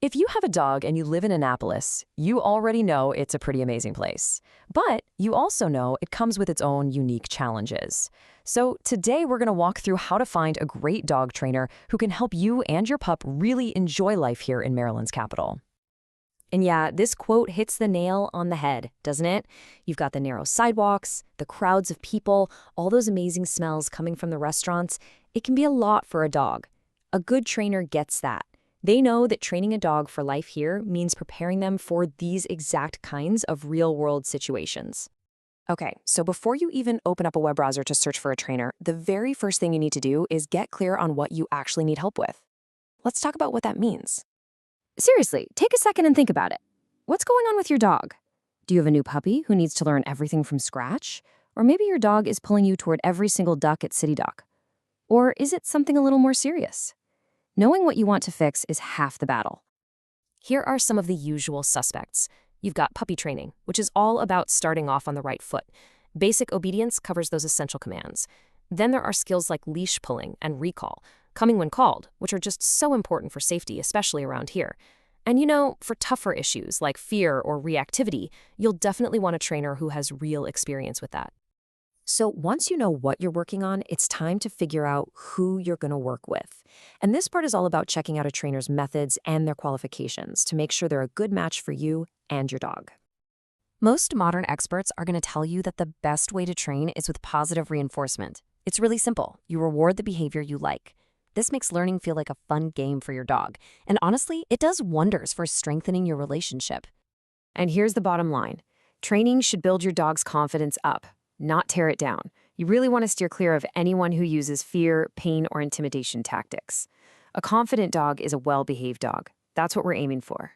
If you have a dog and you live in Annapolis, you already know it's a pretty amazing place. But you also know it comes with its own unique challenges. So today we're going to walk through how to find a great dog trainer who can help you and your pup really enjoy life here in Maryland's capital. And yeah, this quote hits the nail on the head, doesn't it? You've got the narrow sidewalks, the crowds of people, all those amazing smells coming from the restaurants. It can be a lot for a dog. A good trainer gets that. They know that training a dog for life here means preparing them for these exact kinds of real-world situations. Okay, so before you even open up a web browser to search for a trainer, the very first thing you need to do is get clear on what you actually need help with. Let's talk about what that means. Seriously, take a second and think about it. What's going on with your dog? Do you have a new puppy who needs to learn everything from scratch? Or maybe your dog is pulling you toward every single duck at City Dock. Or is it something a little more serious? Knowing what you want to fix is half the battle. Here are some of the usual suspects. You've got puppy training, which is all about starting off on the right foot. Basic obedience covers those essential commands. Then there are skills like leash pulling and recall, coming when called, which are just so important for safety, especially around here. And for tougher issues like fear or reactivity, you'll definitely want a trainer who has real experience with that. So once you know what you're working on, it's time to figure out who you're going to work with. And this part is all about checking out a trainer's methods and their qualifications to make sure they're a good match for you and your dog. Most modern experts are going to tell you that the best way to train is with positive reinforcement. It's really simple. You reward the behavior you like. This makes learning feel like a fun game for your dog. And honestly, it does wonders for strengthening your relationship. And here's the bottom line. Training should build your dog's confidence up, not tear it down. You really want to steer clear of anyone who uses fear, pain, or intimidation tactics. A confident dog is a well-behaved dog. That's what we're aiming for.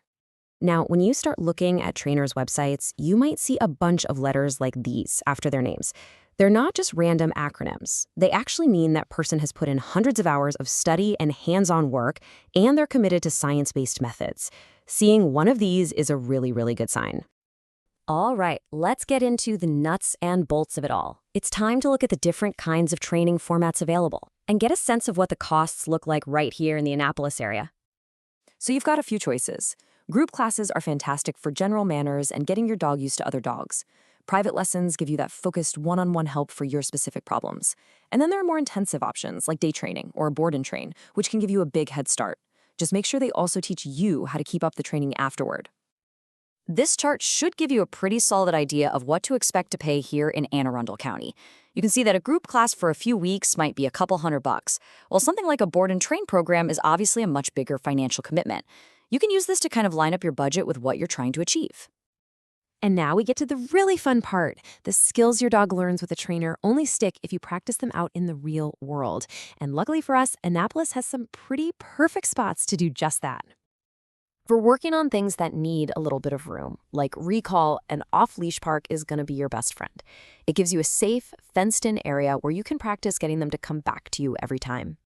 Now, when you start looking at trainers' websites, you might see a bunch of letters like these after their names. They're not just random acronyms. They actually mean that person has put in hundreds of hours of study and hands-on work, and they're committed to science-based methods. Seeing one of these is a really, really good sign. All right, let's get into the nuts and bolts of it all. It's time to look at the different kinds of training formats available and get a sense of what the costs look like right here in the Annapolis area. So you've got a few choices. Group classes are fantastic for general manners and getting your dog used to other dogs. Private lessons give you that focused one-on-one help for your specific problems. And then there are more intensive options like day training or board and train, which can give you a big head start. Just make sure they also teach you how to keep up the training afterward. This chart should give you a pretty solid idea of what to expect to pay here in Anne Arundel County. You can see that a group class for a few weeks might be a couple $100, while something like a board and train program is obviously a much bigger financial commitment. You can use this to kind of line up your budget with what you're trying to achieve. And now we get to the really fun part. The skills your dog learns with a trainer only stick if you practice them out in the real world. And luckily for us, Annapolis has some pretty perfect spots to do just that. For working on things that need a little bit of room, like recall, an off-leash park is going to be your best friend. It gives you a safe, fenced-in area where you can practice getting them to come back to you every time.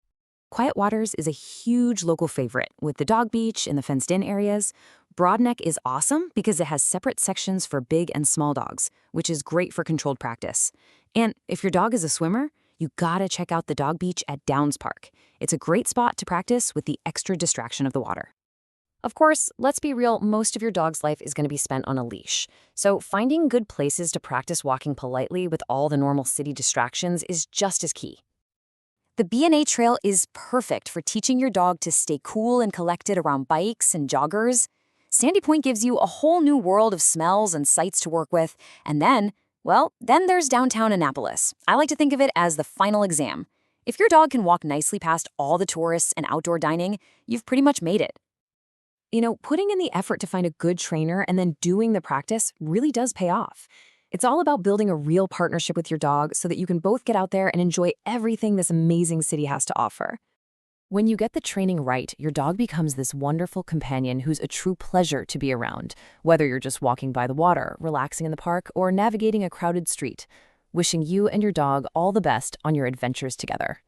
Quiet Waters is a huge local favorite with the dog beach and the fenced-in areas. Broadneck is awesome because it has separate sections for big and small dogs, which is great for controlled practice. And if your dog is a swimmer, you gotta check out the dog beach at Downs Park. It's a great spot to practice with the extra distraction of the water. Of course, let's be real, most of your dog's life is going to be spent on a leash. So finding good places to practice walking politely with all the normal city distractions is just as key. The B&A trail is perfect for teaching your dog to stay cool and collected around bikes and joggers. Sandy Point gives you a whole new world of smells and sights to work with. And then there's downtown Annapolis. I like to think of it as the final exam. If your dog can walk nicely past all the tourists and outdoor dining, you've pretty much made it. Putting in the effort to find a good trainer and then doing the practice really does pay off. It's all about building a real partnership with your dog so that you can both get out there and enjoy everything this amazing city has to offer. When you get the training right, your dog becomes this wonderful companion who's a true pleasure to be around, whether you're just walking by the water, relaxing in the park, or navigating a crowded street. Wishing you and your dog all the best on your adventures together.